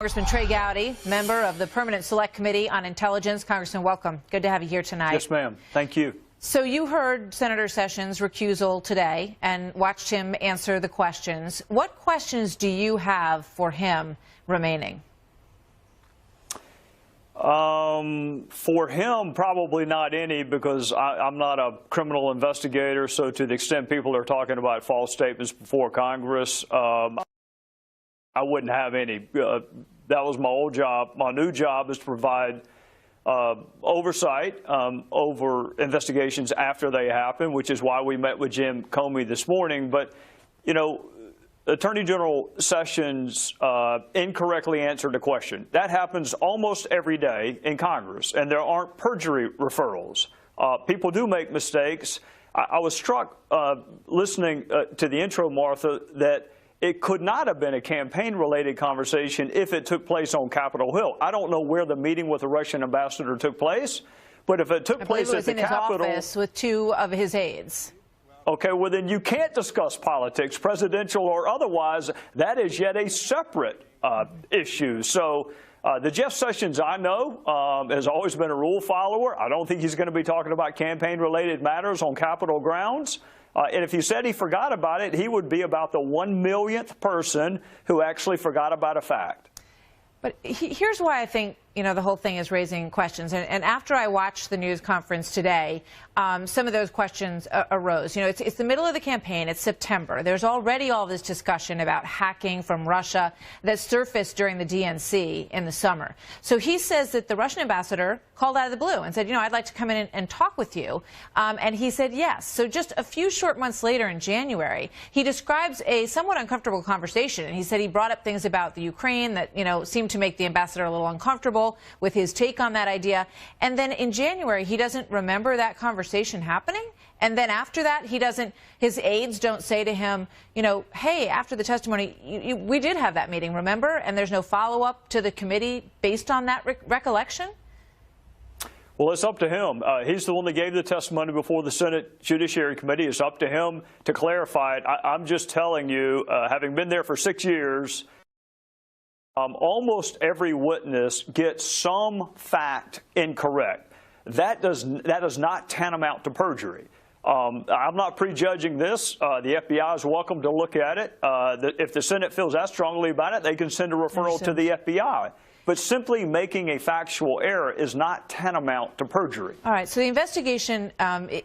Congressman Trey Gowdy, member of the Permanent Select Committee on Intelligence. Congressman, welcome. Good to have you here tonight. Yes, ma'am. Thank you. So you heard Senator Sessions' recusal today and watched him answer the questions. What questions do you have for him remaining? For him, probably not any, because I'm not a criminal investigator. So to the extent people are talking about false statements before Congress, I wouldn't have any. That was my old job. My new job is to provide oversight over investigations after they happen, which is why we met with Jim Comey this morning. But, you know, Attorney General Sessions incorrectly answered a question. That happens almost every day in Congress, and there aren't perjury referrals. People do make mistakes. I was struck listening to the intro, Martha, that it could not have been a campaign-related conversation if it took place on Capitol Hill. I don't know where the meeting with the Russian ambassador took place, but if it took place at the Capitol, I believe it was in his office with two of his aides. Okay, well, then you can't discuss politics, presidential or otherwise. That is yet a separate issue. So the Jeff Sessions I know has always been a rule follower. I don't think he's going to be talking about campaign-related matters on Capitol grounds. And if he said he forgot about it, he would be about the 1 millionth person who actually forgot about a fact. But here's why I think, you know, the whole thing is raising questions. And after I watched the news conference today, some of those questions arose. You know, it's the middle of the campaign. It's September. There's already all this discussion about hacking from Russia that surfaced during the DNC in the summer. So he says that the Russian ambassador called out of the blue and said, you know, I'd like to come in and talk with you. And he said yes. So just a few short months later in January, he describes a somewhat uncomfortable conversation. And he said he brought up things about the Ukraine that, you know, seemed to make the ambassador a little uncomfortable with his take on that idea. And then in January, he doesn't remember that conversation happening. And then after that, his aides don't say to him, you know, hey, after the testimony, we did have that meeting, remember? And there's no follow-up to the committee based on that recollection? Well, it's up to him. He's the one that gave the testimony before the Senate Judiciary Committee. It's up to him to clarify it. I'm just telling you, having been there for 6 years, almost every witness gets some fact incorrect. That does not tantamount to perjury. I'm not prejudging this. The FBI is welcome to look at it. If the Senate feels that strongly about it, they can send a referral to the FBI. But simply making a factual error is not tantamount to perjury. All right. So the investigation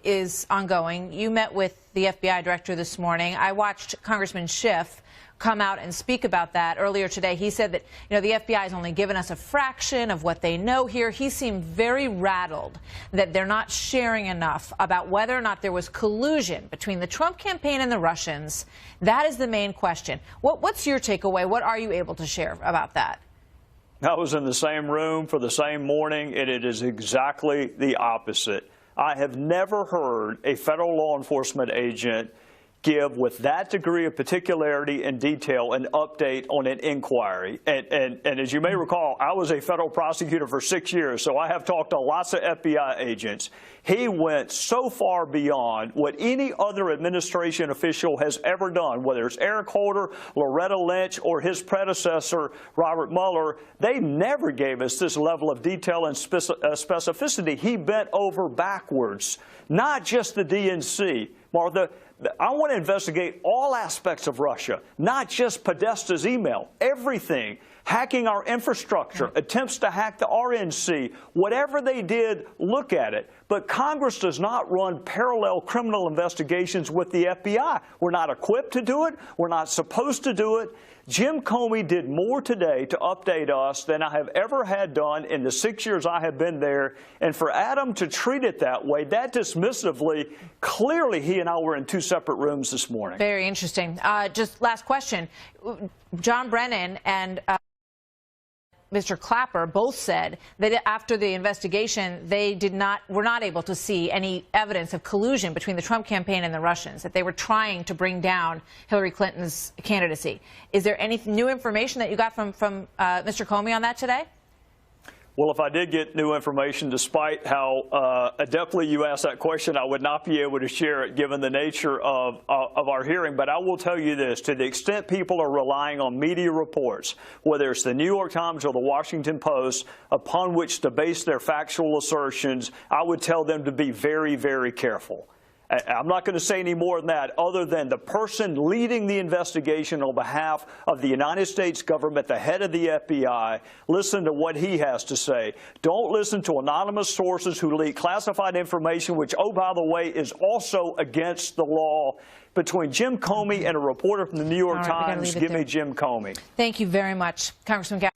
is ongoing. You met with the FBI director this morning. I watched Congressman Schiff come out and speak about that earlier today. He said that, you know, the FBI has only given us a fraction of what they know here. He seemed very rattled that they're not sharing enough about whether or not there was collusion between the Trump campaign and the Russians. That is the main question. What's your takeaway? What are you able to share about that? I was in the same room for the same morning, and it is exactly the opposite. I have never heard a federal law enforcement agent give with that degree of particularity and detail an update on an inquiry. And as you may recall, I was a federal prosecutor for 6 years, so I have talked to lots of FBI agents. He went so far beyond what any other administration official has ever done, whether it's Eric Holder, Loretta Lynch, or his predecessor, Robert Mueller. They never gave us this level of detail and specificity. He bent over backwards, not just the DNC. Martha, I want to investigate all aspects of Russia, not just Podesta's email, everything, hacking our infrastructure, attempts to hack the RNC, whatever they did, look at it. But Congress does not run parallel criminal investigations with the FBI. We're not equipped to do it. We're not supposed to do it. Jim Comey did more today to update us than I have ever had done in the 6 years I have been there. And for Adam to treat it that way, that dismissively, clearly he and I were in two separate rooms this morning. Very interesting. Just last question. John Brennan and Mr. Clapper both said that after the investigation, they were not able to see any evidence of collusion between the Trump campaign and the Russians, that they were trying to bring down Hillary Clinton's candidacy. Is there any new information that you got from Mr. Comey on that today? Well, if I did get new information, despite how adeptly you asked that question, I would not be able to share it given the nature of our hearing. But I will tell you this, to the extent people are relying on media reports, whether it's the New York Times or the Washington Post, upon which to base their factual assertions, I would tell them to be very, very careful. I'm not going to say any more than that, other than the person leading the investigation on behalf of the United States government, the head of the FBI, listen to what he has to say. Don't listen to anonymous sources who leak classified information, which, oh, by the way, is also against the law. Between Jim Comey and a reporter from the New York Times, give me Jim Comey. Thank you very much, Congressman Gowdy.